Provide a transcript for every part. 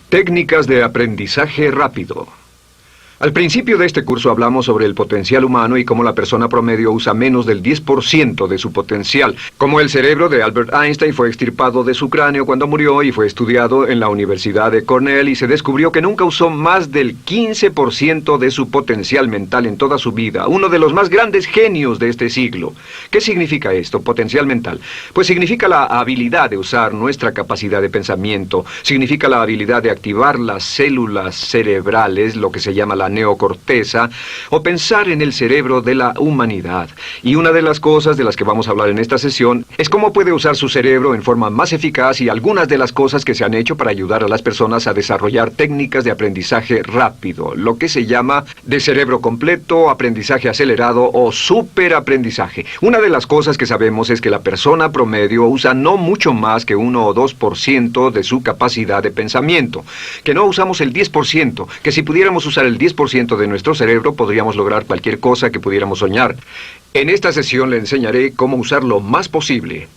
Técnicas de aprendizaje rápido. Al principio de este curso hablamos sobre el potencial humano y cómo la persona promedio usa menos del 10% de su potencial. Como el cerebro de Albert Einstein fue extirpado de su cráneo cuando murió y fue estudiado en la Universidad de Cornell y se descubrió que nunca usó más del 15% de su potencial mental en toda su vida. Uno de los más grandes genios de este siglo. ¿Qué significa esto, potencial mental? Pues significa la habilidad de usar nuestra capacidad de pensamiento. Significa la habilidad de activar las células cerebrales, lo que se llama la neocorteza, o pensar en el cerebro de la humanidad. Y una de las cosas de las que vamos a hablar en esta sesión es cómo puede usar su cerebro en forma más eficaz y algunas de las cosas que se han hecho para ayudar a las personas a desarrollar técnicas de aprendizaje rápido, lo que se llama de cerebro completo, aprendizaje acelerado o superaprendizaje. Una de las cosas que sabemos es que la persona promedio usa no mucho más que 1 o 2% de su capacidad de pensamiento, que no usamos el 10%, que si pudiéramos usar el 10% de nuestro cerebro podríamos lograr cualquier cosa que pudiéramos soñar. En esta sesión le enseñaré cómo usar lo más posible.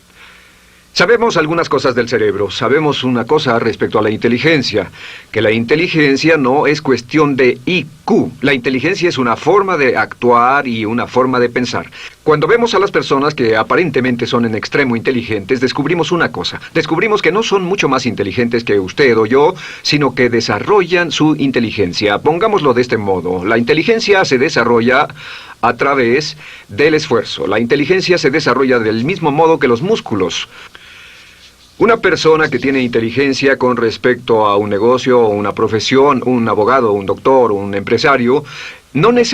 Sabemos algunas cosas del cerebro. Sabemos una cosa respecto a la inteligencia, que la inteligencia no es cuestión de IQ. La inteligencia es una forma de actuar y una forma de pensar. Cuando vemos a las personas que aparentemente son en extremo inteligentes, descubrimos una cosa. Descubrimos que no son mucho más inteligentes que usted o yo, sino que desarrollan su inteligencia. Pongámoslo de este modo. La inteligencia se desarrolla a través del esfuerzo. La inteligencia se desarrolla del mismo modo que los músculos. Una persona que tiene inteligencia con respecto a un negocio o una profesión, un abogado, un doctor, un empresario, no es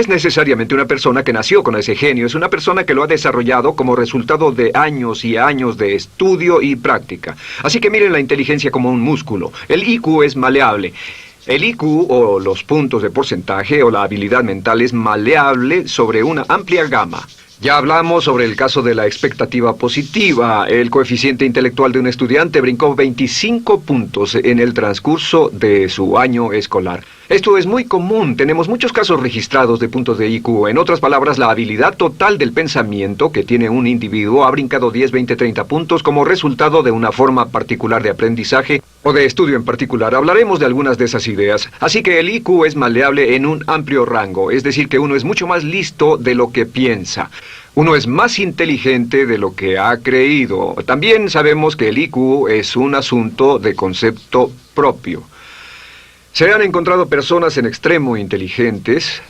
necesariamente una persona que nació con ese genio, es una persona que lo ha desarrollado como resultado de años y años de estudio y práctica. Así que miren la inteligencia como un músculo. El IQ es maleable. El IQ, o los puntos de porcentaje, o la habilidad mental, es maleable sobre una amplia gama. Ya hablamos sobre el caso de la expectativa positiva. El coeficiente intelectual de un estudiante brincó 25 puntos en el transcurso de su año escolar. Esto es muy común. Tenemos muchos casos registrados de puntos de IQ. En otras palabras, la habilidad total del pensamiento que tiene un individuo ha brincado 10, 20, 30 puntos como resultado de una forma particular de aprendizaje o de estudio en particular. Hablaremos de algunas de esas ideas. Así que el IQ es maleable en un amplio rango, es decir, que uno es mucho más listo de lo que piensa. Uno es más inteligente de lo que ha creído. También sabemos que el IQ es un asunto de concepto propio. Se han encontrado personas en extremo inteligentes,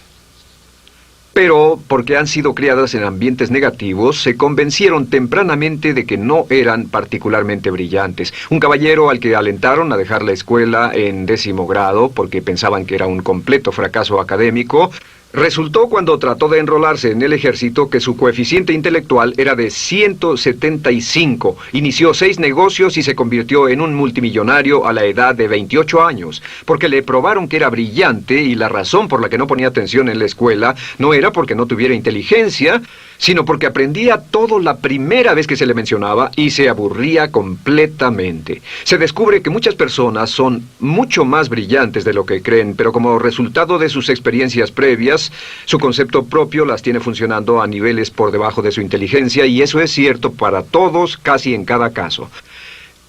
pero porque han sido criadas en ambientes negativos, se convencieron tempranamente de que no eran particularmente brillantes. Un caballero al que alentaron a dejar la escuela en 10º grado porque pensaban que era un completo fracaso académico, resultó cuando trató de enrolarse en el ejército que su coeficiente intelectual era de 175. Inició 6 negocios y se convirtió en un multimillonario a la edad de 28 años, porque le probaron que era brillante y la razón por la que no ponía atención en la escuela no era porque no tuviera inteligencia, sino porque aprendía todo la primera vez que se le mencionaba y se aburría completamente. Se descubre que muchas personas son mucho más brillantes de lo que creen, pero como resultado de sus experiencias previas, su concepto propio las tiene funcionando a niveles por debajo de su inteligencia, y eso es cierto para todos, casi en cada caso.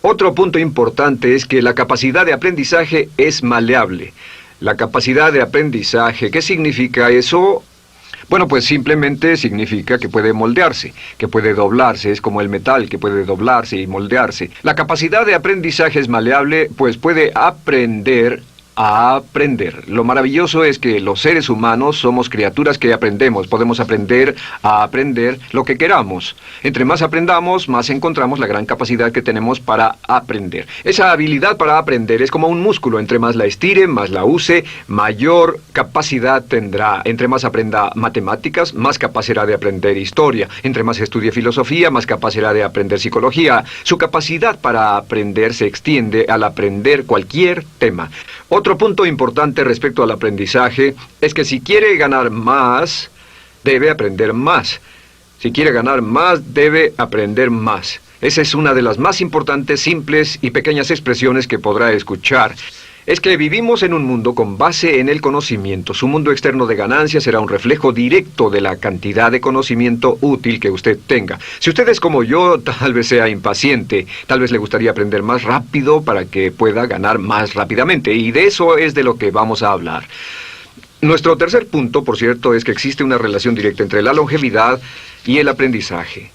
Otro punto importante es que la capacidad de aprendizaje es maleable. La capacidad de aprendizaje, ¿qué significa eso? Bueno, pues simplemente significa que puede moldearse, que puede doblarse, es como el metal que puede doblarse y moldearse. La capacidad de aprendizaje es maleable, pues puede aprender a aprender. Lo maravilloso es que los seres humanos somos criaturas que aprendemos. Podemos aprender a aprender lo que queramos. Entre más aprendamos, más encontramos la gran capacidad que tenemos para aprender. Esa habilidad para aprender es como un músculo. Entre más la estire, más la use, mayor capacidad tendrá. Entre más aprenda matemáticas, más capaz será de aprender historia. Entre más estudie filosofía, más capaz será de aprender psicología. Su capacidad para aprender se extiende al aprender cualquier tema. Otro punto importante respecto al aprendizaje es que si quiere ganar más, debe aprender más. Si quiere ganar más, debe aprender más. Esa es una de las más importantes, simples y pequeñas expresiones que podrá escuchar. es que vivimos en un mundo con base en el conocimiento. Su mundo externo de ganancia será un reflejo directo de la cantidad de conocimiento útil que usted tenga. Si usted es como yo, tal vez sea impaciente, tal vez le gustaría aprender más rápido para que pueda ganar más rápidamente, y de eso es de lo que vamos a hablar. Nuestro tercer punto, por cierto, es que existe una relación directa entre la longevidad y el aprendizaje.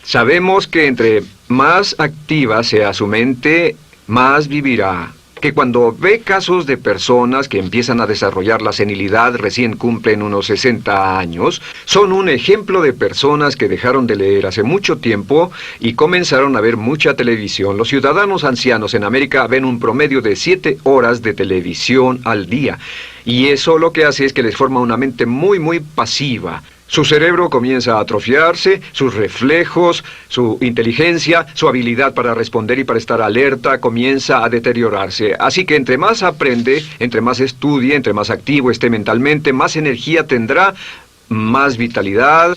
Sabemos que entre más activa sea su mente, más vivirá. Que cuando ve casos de personas que empiezan a desarrollar la senilidad, recién cumplen unos 60 años, son un ejemplo de personas que dejaron de leer hace mucho tiempo y comenzaron a ver mucha televisión. Los ciudadanos ancianos en América ven un promedio de 7 horas de televisión al día. Y eso lo que hace es que les forma una mente muy pasiva. Su cerebro comienza a atrofiarse, sus reflejos, su inteligencia, su habilidad para responder y para estar alerta comienza a deteriorarse. Así que entre más aprende, entre más estudie, entre más activo esté mentalmente, más energía tendrá, más vitalidad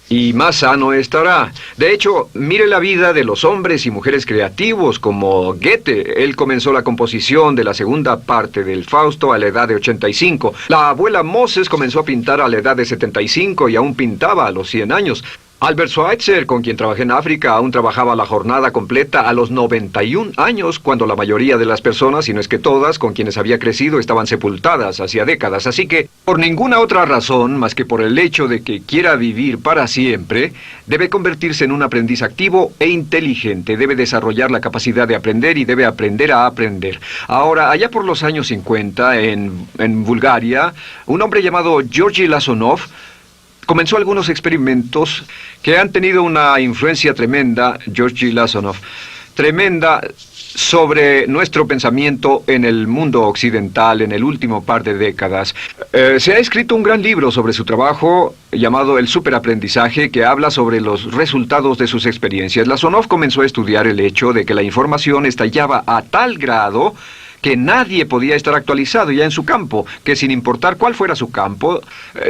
y más sano estará. De hecho, mire la vida de los hombres y mujeres creativos como Goethe. Él comenzó la composición de la segunda parte del Fausto a la edad de 85. La abuela Moses comenzó a pintar a la edad de 75 y aún pintaba a los 100 años. Albert Schweitzer, con quien trabajé en África, aún trabajaba la jornada completa a los 91 años, cuando la mayoría de las personas, si no es que todas, con quienes había crecido, estaban sepultadas hacía décadas. Así que, por ninguna otra razón, más que por el hecho de que quiera vivir para siempre, debe convertirse en un aprendiz activo e inteligente. Debe desarrollar la capacidad de aprender y debe aprender a aprender. Ahora, allá por los años 50, en Bulgaria, un hombre llamado Georgy Lasonov comenzó algunos experimentos que han tenido una influencia tremenda, Georgy Lasonov, tremenda sobre nuestro pensamiento en el mundo occidental en el último par de décadas. Se ha escrito un gran libro sobre su trabajo llamado El Superaprendizaje, que habla sobre los resultados de sus experiencias. Lasonov comenzó a estudiar el hecho de que la información estallaba a tal grado que nadie podía estar actualizado ya en su campo, que sin importar cuál fuera su campo,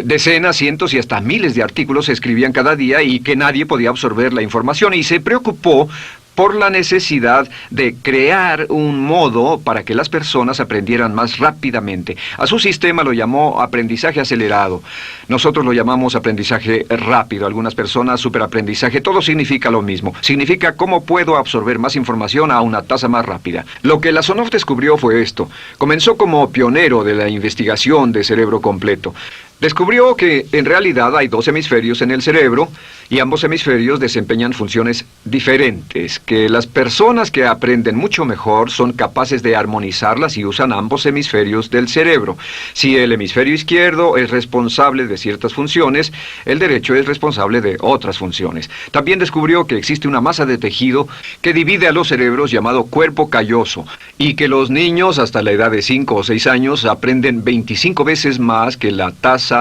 decenas, cientos y hasta miles de artículos se escribían cada día y que nadie podía absorber la información, y se preocupó por la necesidad de crear un modo para que las personas aprendieran más rápidamente. A su sistema lo llamó aprendizaje acelerado. Nosotros lo llamamos aprendizaje rápido. Algunas personas superaprendizaje. Todo significa lo mismo. Significa cómo puedo absorber más información a una tasa más rápida. Lo que Lasonov descubrió fue esto. Comenzó como pionero de la investigación de cerebro completo. Descubrió que en realidad hay 2 hemisferios en el cerebro y ambos hemisferios desempeñan funciones diferentes, que las personas que aprenden mucho mejor son capaces de armonizarlas y usan ambos hemisferios del cerebro. Si el hemisferio izquierdo es responsable de ciertas funciones, el derecho es responsable de otras funciones. También descubrió que existe una masa de tejido que divide a los cerebros llamado cuerpo calloso, y que los niños hasta la edad de 5 o 6 años aprenden 25 veces más que la tasa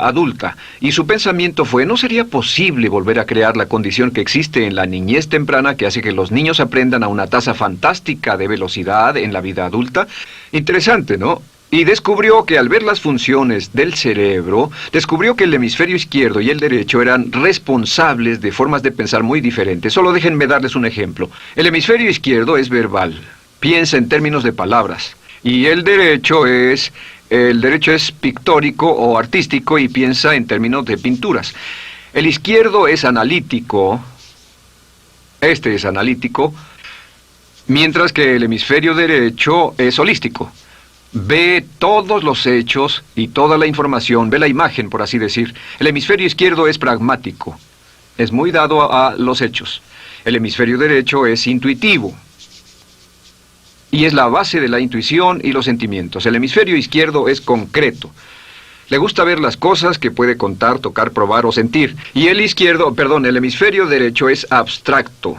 adulta. Y su pensamiento fue: ¿no sería posible volver a crear la condición que existe en la niñez temprana que hace que los niños aprendan a una tasa fantástica de velocidad en la vida adulta? Interesante, ¿no? Y descubrió que al ver las funciones del cerebro, descubrió que el hemisferio izquierdo y el derecho eran responsables de formas de pensar muy diferentes. Solo déjenme darles un ejemplo. El hemisferio izquierdo es verbal, piensa en términos de palabras, y el derecho es pictórico o artístico y piensa en términos de pinturas. El izquierdo es analítico, este es analítico, mientras que el hemisferio derecho es holístico. Ve todos los hechos y toda la información, ve la imagen, por así decir. El hemisferio izquierdo es pragmático, es muy dado a los hechos. El hemisferio derecho es intuitivo, y es la base de la intuición y los sentimientos. El hemisferio izquierdo es concreto. Le gusta ver las cosas que puede contar, tocar, probar o sentir. Y el hemisferio derecho es abstracto.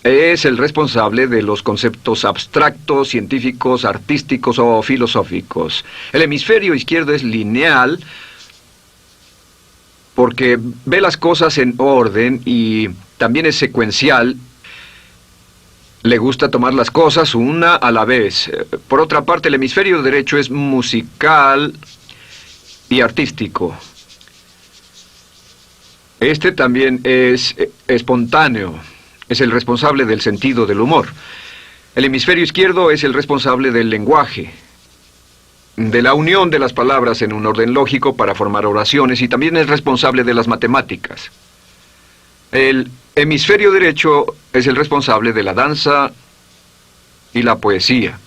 Es el responsable de los conceptos abstractos, científicos, artísticos o filosóficos. El hemisferio izquierdo es lineal porque ve las cosas en orden y también es secuencial. Le gusta tomar las cosas una a la vez. Por otra parte, el hemisferio derecho es musical y artístico. Este también es espontáneo. Es el responsable del sentido del humor. El hemisferio izquierdo es el responsable del lenguaje, de la unión de las palabras en un orden lógico para formar oraciones, y también es responsable de las matemáticas. El hemisferio derecho es el responsable de la danza y la poesía.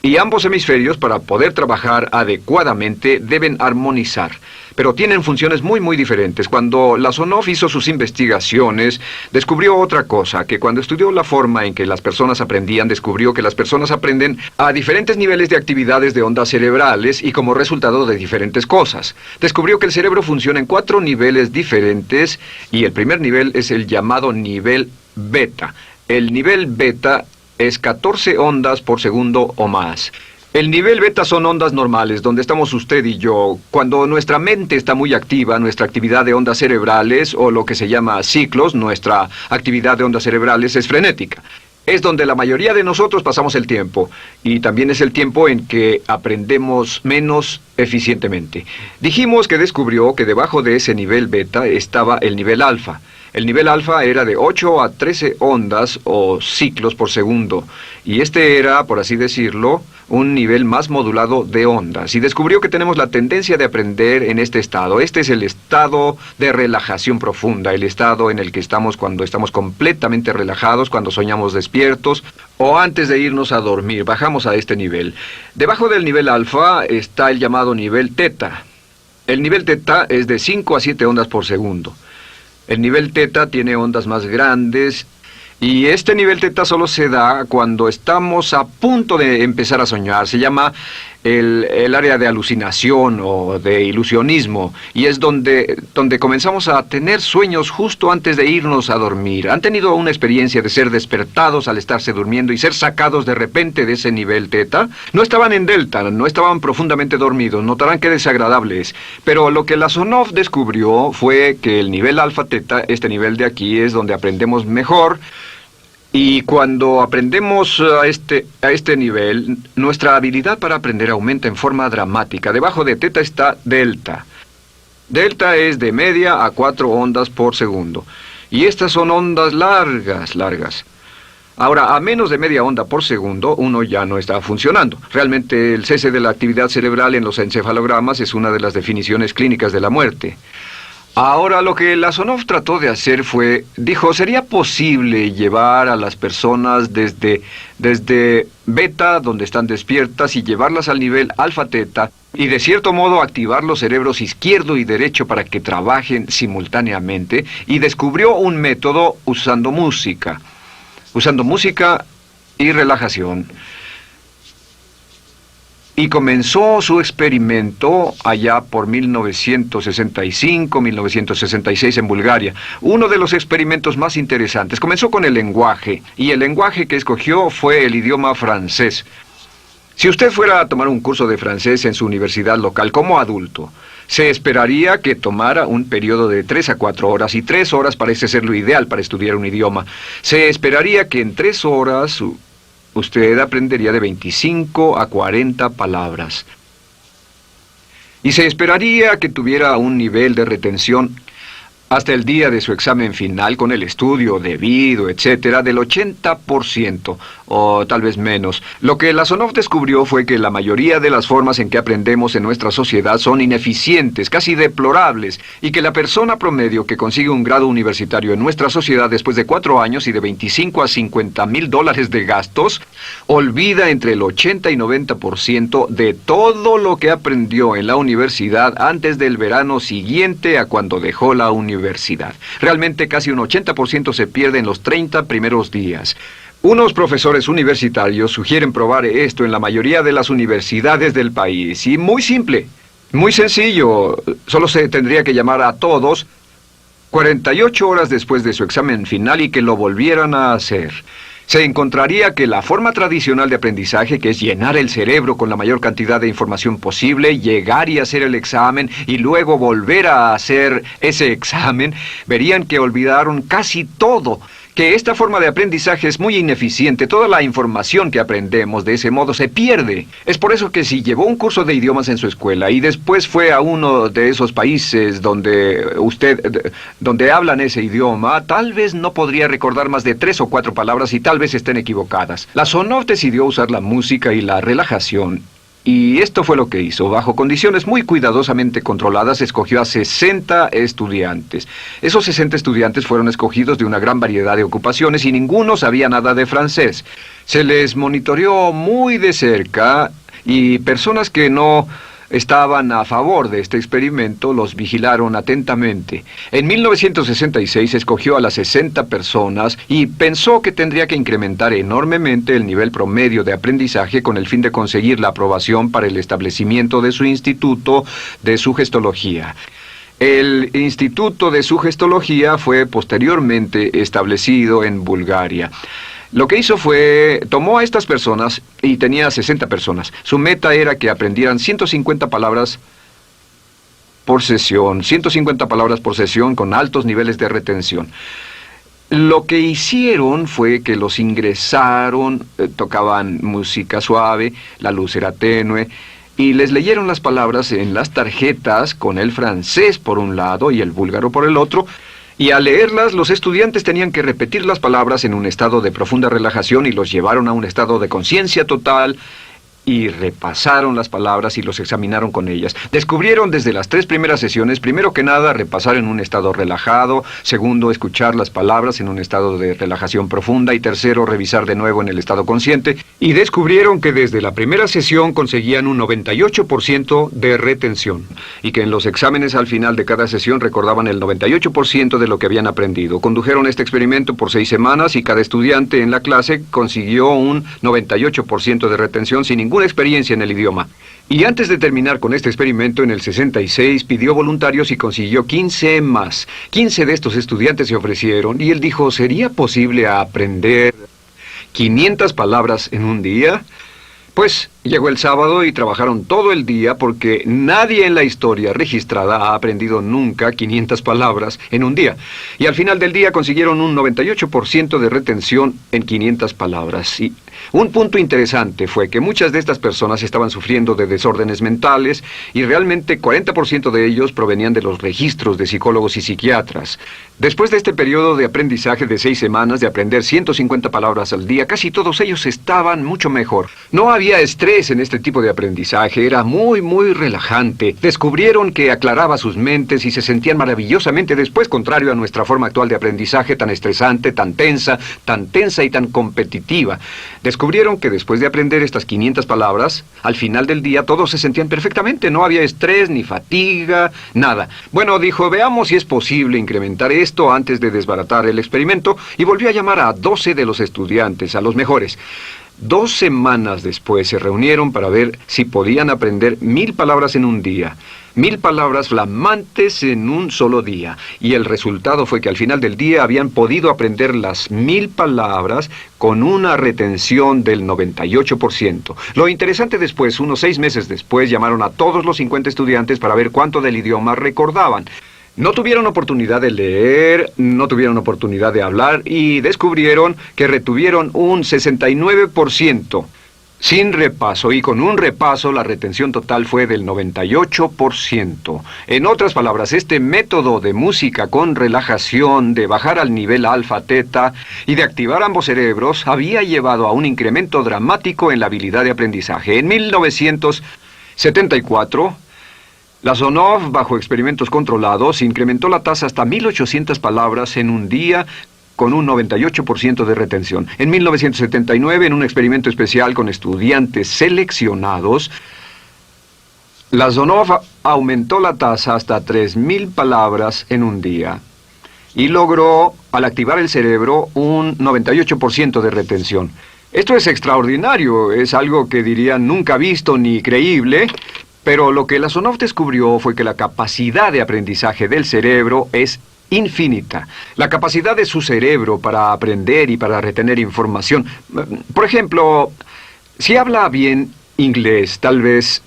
Y ambos hemisferios, para poder trabajar adecuadamente, deben armonizar. Pero tienen funciones muy diferentes. Cuando Lasonov hizo sus investigaciones, descubrió otra cosa, que cuando estudió la forma en que las personas aprendían, descubrió que las personas aprenden a diferentes niveles de actividades de ondas cerebrales y como resultado de diferentes cosas. Descubrió que el cerebro funciona en 4 niveles diferentes, y el primer nivel es el llamado nivel beta. El nivel beta es 14 ondas por segundo o más. El nivel beta son ondas normales, donde estamos usted y yo. Cuando nuestra mente está muy activa, nuestra actividad de ondas cerebrales, o lo que se llama ciclos, nuestra actividad de ondas cerebrales es frenética. Es donde la mayoría de nosotros pasamos el tiempo, y también es el tiempo en que aprendemos menos eficientemente. Dijimos que descubrió que debajo de ese nivel beta estaba el nivel alfa. El nivel alfa era de 8 a 13 ondas o ciclos por segundo, y este era, por así decirlo, un nivel más modulado de ondas. Y descubrió que tenemos la tendencia de aprender en este estado. Este es el estado de relajación profunda, el estado en el que estamos cuando estamos completamente relajados, cuando soñamos despiertos, o antes de irnos a dormir. Bajamos a este nivel. Debajo del nivel alfa está el llamado nivel teta. El nivel teta es de 5 a 7 ondas por segundo. El nivel teta tiene ondas más grandes, y este nivel teta solo se da cuando estamos a punto de empezar a soñar. Se llama el área de alucinación o de ilusionismo, y es donde comenzamos a tener sueños justo antes de irnos a dormir. ¿Han tenido una experiencia de ser despertados al estarse durmiendo y ser sacados de repente de ese nivel teta? No estaban en delta, no estaban profundamente dormidos. Notarán qué desagradable es. Pero lo que Lasonov descubrió fue que el nivel alfa teta, este nivel de aquí, es donde aprendemos mejor. Y cuando aprendemos a este nivel, nuestra habilidad para aprender aumenta en forma dramática. Debajo de teta está delta. Delta es de media a 4 ondas por segundo. Y estas son ondas largas. Ahora, a menos de media onda por segundo, uno ya no está funcionando. Realmente, el cese de la actividad cerebral en los encefalogramas es una de las definiciones clínicas de la muerte. Ahora, lo que Lasonov trató de hacer fue, dijo, ¿sería posible llevar a las personas desde beta, donde están despiertas, y llevarlas al nivel alfa-teta, y de cierto modo activar los cerebros izquierdo y derecho para que trabajen simultáneamente? Y descubrió un método usando música y relajación. Y comenzó su experimento allá por 1965, 1966 en Bulgaria. Uno de los experimentos más interesantes. Comenzó con el lenguaje, y el lenguaje que escogió fue el idioma francés. Si usted fuera a tomar un curso de francés en su universidad local como adulto, se esperaría que tomara un periodo de 3 a 4 horas, y 3 horas parece ser lo ideal para estudiar un idioma. Se esperaría que en 3 horas usted aprendería de 25 a 40 palabras. Y se esperaría que tuviera un nivel de retención hasta el día de su examen final, con el estudio debido, etcétera, del 80%, o tal vez menos. Lo que Lasonov descubrió fue que la mayoría de las formas en que aprendemos en nuestra sociedad son ineficientes, casi deplorables, y que la persona promedio que consigue un grado universitario en nuestra sociedad después de 4 años y de 25 a 50 mil dólares de gastos, olvida entre el 80 y 90% de todo lo que aprendió en la universidad antes del verano siguiente a cuando dejó la universidad. Realmente casi un 80% se pierde en los 30 primeros días. Unos profesores universitarios sugieren probar esto en la mayoría de las universidades del país. Y muy simple, muy sencillo. Solo se tendría que llamar a todos 48 horas después de su examen final y que lo volvieran a hacer. Se encontraría que la forma tradicional de aprendizaje, que es llenar el cerebro con la mayor cantidad de información posible, llegar y hacer el examen y luego volver a hacer ese examen, verían que olvidaron casi todo, que esta forma de aprendizaje es muy ineficiente. Toda la información que aprendemos de ese modo se pierde. Es por eso que si llevó un curso de idiomas en su escuela y después fue a uno de esos países donde hablan ese idioma, tal vez no podría recordar más de 3 o 4 palabras y tal vez estén equivocadas. La Sonov decidió usar la música y la relajación. Y esto fue lo que hizo. Bajo condiciones muy cuidadosamente controladas, escogió a 60 estudiantes. Esos 60 estudiantes fueron escogidos de una gran variedad de ocupaciones y ninguno sabía nada de francés. Se les monitoreó muy de cerca y personas que no estaban a favor de este experimento los vigilaron atentamente. En 1966 escogió a las 60 personas y pensó que tendría que incrementar enormemente el nivel promedio de aprendizaje con el fin de conseguir la aprobación para el establecimiento de su instituto de sugestología. El Instituto de Sugestología fue posteriormente establecido en Bulgaria. Lo que hizo fue, tomó a estas personas, y tenía 60 personas. Su meta era que aprendieran 150 palabras por sesión, 150 palabras por sesión con altos niveles de retención. Lo que hicieron fue que los ingresaron, tocaban música suave, la luz era tenue, y les leyeron las palabras en las tarjetas con el francés por un lado y el búlgaro por el otro. Y al leerlas, los estudiantes tenían que repetir las palabras en un estado de profunda relajación y los llevaron a un estado de conciencia total y repasaron las palabras y los examinaron con ellas. Descubrieron desde las 3 primeras sesiones, primero que nada, repasar en un estado relajado, segundo, escuchar las palabras en un estado de relajación profunda y tercero, revisar de nuevo en el estado consciente. Y descubrieron que desde la primera sesión conseguían un 98% de retención y que en los exámenes al final de cada sesión recordaban el 98% de lo que habían aprendido. Condujeron este experimento por 6 semanas y cada estudiante en la clase consiguió un 98% de retención sin ninguna experiencia en el idioma. Y antes de terminar con este experimento, en el 66 pidió voluntarios y consiguió 15 más. 15 de estos estudiantes se ofrecieron y él dijo, ¿sería posible aprender 500 palabras en un día? Pues llegó el sábado y trabajaron todo el día porque nadie en la historia registrada ha aprendido nunca 500 palabras en un día. Y al final del día consiguieron un 98% de retención en 500 palabras. Y un punto interesante fue que muchas de estas personas estaban sufriendo de desórdenes mentales y realmente 40% de ellos provenían de los registros de psicólogos y psiquiatras. Después de este periodo de aprendizaje de 6 semanas de aprender 150 palabras al día, casi todos ellos estaban mucho mejor. No había estrés en este tipo de aprendizaje, era muy relajante. Descubrieron que aclaraba sus mentes y se sentían maravillosamente después, contrario a nuestra forma actual de aprendizaje tan estresante, tan tensa y tan competitiva. Descubrieron que después de aprender estas 500 palabras, al final del día todos se sentían perfectamente, no había estrés ni fatiga, nada. Bueno, dijo, veamos si es posible incrementar esto antes de desbaratar el experimento, y volvió a llamar a 12 de los estudiantes, a los mejores. 2 semanas después se reunieron para ver si podían aprender 1000 palabras en un día. 1000 palabras flamantes en un solo día. Y el resultado fue que al final del día habían podido aprender las 1000 palabras con una retención del 98%. Lo interesante después, unos 6 meses después, llamaron a todos los 50 estudiantes para ver cuánto del idioma recordaban. No tuvieron oportunidad de leer, no tuvieron oportunidad de hablar y descubrieron que retuvieron un 69%. Sin repaso, y con un repaso la retención total fue del 98%. En otras palabras, este método de música con relajación, de bajar al nivel alfa-teta y de activar ambos cerebros, había llevado a un incremento dramático en la habilidad de aprendizaje. En 1974... la Sonov, bajo experimentos controlados, incrementó la tasa hasta 1800 palabras en un día con un 98% de retención. En 1979, en un experimento especial con estudiantes seleccionados, la Sonov aumentó la tasa hasta 3000 palabras en un día y logró, al activar el cerebro, un 98% de retención. Esto es extraordinario, es algo que dirían nunca visto ni creíble. Pero lo que la Sonov descubrió fue que la capacidad de aprendizaje del cerebro es infinita. La capacidad de su cerebro para aprender y para retener información. Por ejemplo, si habla bien inglés, tal vez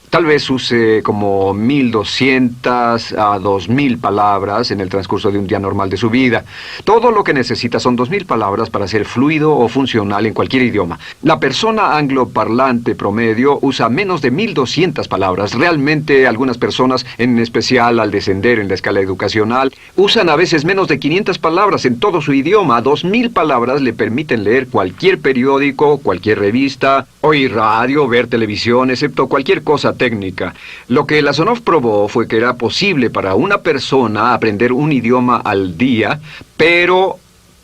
Tal vez use como 1.200 a 2.000 palabras en el transcurso de un día normal de su vida. Todo lo que necesita son 2.000 palabras para ser fluido o funcional en cualquier idioma. La persona angloparlante promedio usa menos de 1.200 palabras. Realmente algunas personas, en especial al descender en la escala educacional, usan a veces menos de 500 palabras en todo su idioma. 2.000 palabras le permiten leer cualquier periódico, cualquier revista, oír radio, ver televisión, excepto cualquier cosa técnica. Lo que Lasonov probó fue que era posible para una persona aprender un idioma al día, pero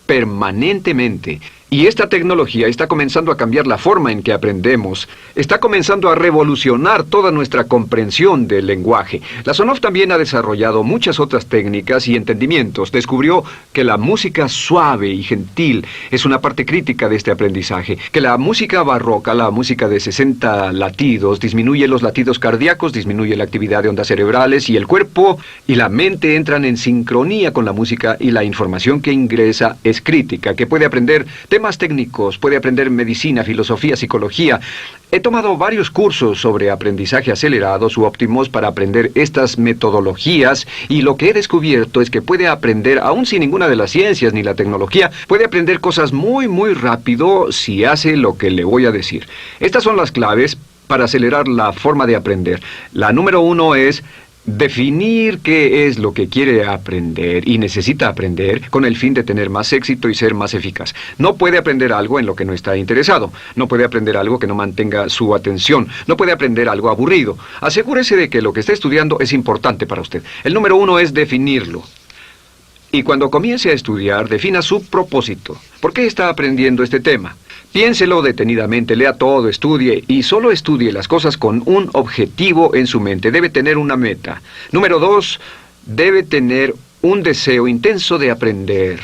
permanentemente. Y esta tecnología está comenzando a cambiar la forma en que aprendemos. Está comenzando a revolucionar toda nuestra comprensión del lenguaje. Lasonov también ha desarrollado muchas otras técnicas y entendimientos. Descubrió que la música suave y gentil es una parte crítica de este aprendizaje. Que la música barroca, la música de 60 latidos, disminuye los latidos cardíacos, disminuye la actividad de ondas cerebrales y el cuerpo y la mente entran en sincronía con la música y la información que ingresa es crítica, que puede aprender temas técnicos, puede aprender medicina, filosofía, psicología. He tomado varios cursos sobre aprendizaje acelerado, u óptimos, para aprender estas metodologías, y lo que he descubierto es que puede aprender, aún sin ninguna de las ciencias ni la tecnología, puede aprender cosas muy, muy rápido si hace lo que le voy a decir. Estas son las claves para acelerar la forma de aprender. La número 1 es definir qué es lo que quiere aprender y necesita aprender con el fin de tener más éxito y ser más eficaz. No puede aprender algo en lo que no está interesado. No puede aprender algo que no mantenga su atención. No puede aprender algo aburrido. Asegúrese de que lo que está estudiando es importante para usted. El número 1 es definirlo. Y cuando comience a estudiar, defina su propósito. ¿Por qué está aprendiendo este tema? Piénselo detenidamente, lea todo, estudie y solo estudie las cosas con un objetivo en su mente. Debe tener una meta. Número 2, debe tener un deseo intenso de aprender.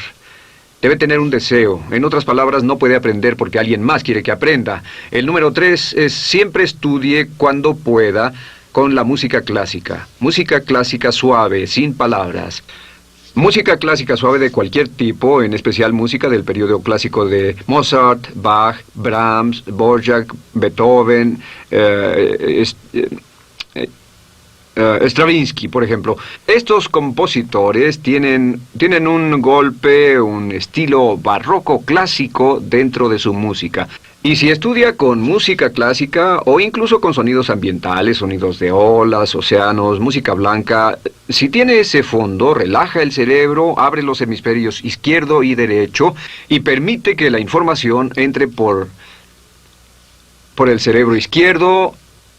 Debe tener un deseo. En otras palabras, no puede aprender porque alguien más quiere que aprenda. El número 3 es siempre estudie cuando pueda con la música clásica. Música clásica suave, sin palabras. Música clásica suave de cualquier tipo, en especial música del periodo clásico de Mozart, Bach, Brahms, Dvorak, Beethoven, Stravinsky, por ejemplo. Estos compositores tienen un golpe, un estilo barroco clásico dentro de su música. Y si estudia con música clásica o incluso con sonidos ambientales, sonidos de olas, océanos, música blanca, si tiene ese fondo, relaja el cerebro, abre los hemisferios izquierdo y derecho y permite que la información entre por el cerebro izquierdo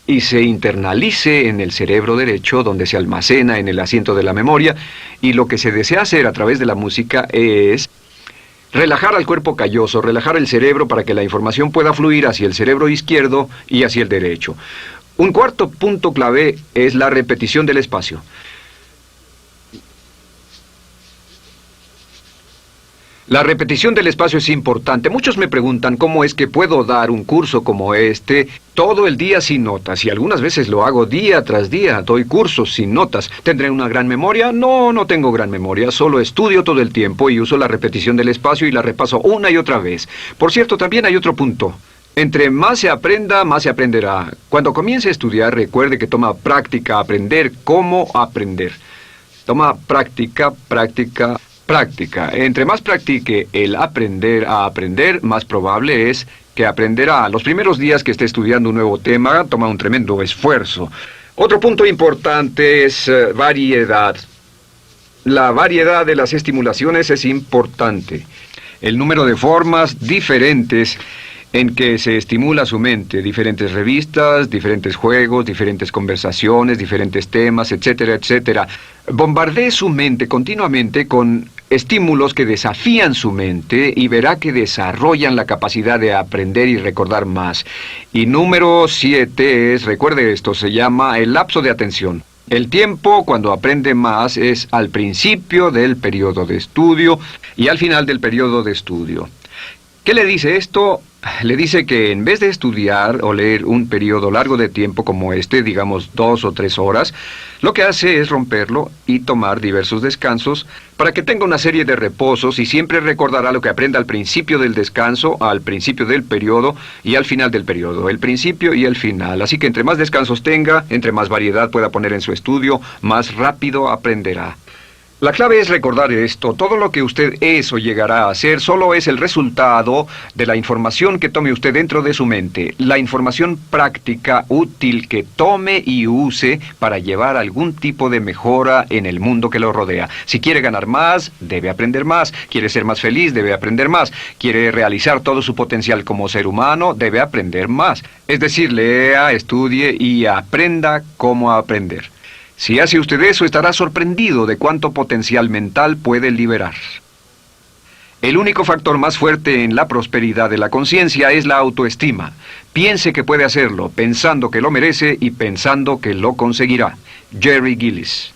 y se internalice en el cerebro derecho, donde se almacena en el asiento de la memoria, y lo que se desea hacer a través de la música es relajar al cuerpo calloso, relajar el cerebro para que la información pueda fluir hacia el cerebro izquierdo y hacia el derecho. Un cuarto punto clave es la repetición del espacio. La repetición del espacio es importante. Muchos me preguntan cómo es que puedo dar un curso como este todo el día sin notas, y algunas veces lo hago día tras día, doy cursos sin notas. ¿Tendré una gran memoria? No, no tengo gran memoria, solo estudio todo el tiempo y uso la repetición del espacio y la repaso una y otra vez. Por cierto, también hay otro punto. Entre más se aprenda, más se aprenderá. Cuando comience a estudiar, recuerde que toma práctica aprender cómo aprender. Toma práctica, práctica, práctica. Entre más practique el aprender a aprender, más probable es que aprenderá. Los primeros días que esté estudiando un nuevo tema, toma un tremendo esfuerzo. Otro punto importante es variedad. La variedad de las estimulaciones es importante. El número de formas diferentes en que se estimula su mente, diferentes revistas, diferentes juegos, diferentes conversaciones, diferentes temas, etcétera, etcétera. Bombardee su mente continuamente con estímulos que desafían su mente y verá que desarrollan la capacidad de aprender y recordar más. Y número 7 es, recuerde esto, se llama el lapso de atención. El tiempo cuando aprende más es al principio del periodo de estudio y al final del periodo de estudio. ¿Qué le dice esto? Le dice que en vez de estudiar o leer un periodo largo de tiempo como este, digamos 2 o 3 horas, lo que hace es romperlo y tomar diversos descansos para que tenga una serie de reposos y siempre recordará lo que aprenda al principio del descanso, al principio del periodo y al final del periodo, el principio y el final. Así que entre más descansos tenga, entre más variedad pueda poner en su estudio, más rápido aprenderá. La clave es recordar esto. Todo lo que usted es o llegará a ser solo es el resultado de la información que tome usted dentro de su mente. La información práctica, útil, que tome y use para llevar algún tipo de mejora en el mundo que lo rodea. Si quiere ganar más, debe aprender más. Quiere ser más feliz, debe aprender más. Quiere realizar todo su potencial como ser humano, debe aprender más. Es decir, lea, estudie y aprenda cómo aprender. Si hace usted eso, estará sorprendido de cuánto potencial mental puede liberar. El único factor más fuerte en la prosperidad de la conciencia es la autoestima. Piense que puede hacerlo, pensando que lo merece y pensando que lo conseguirá. Jerry Gillis.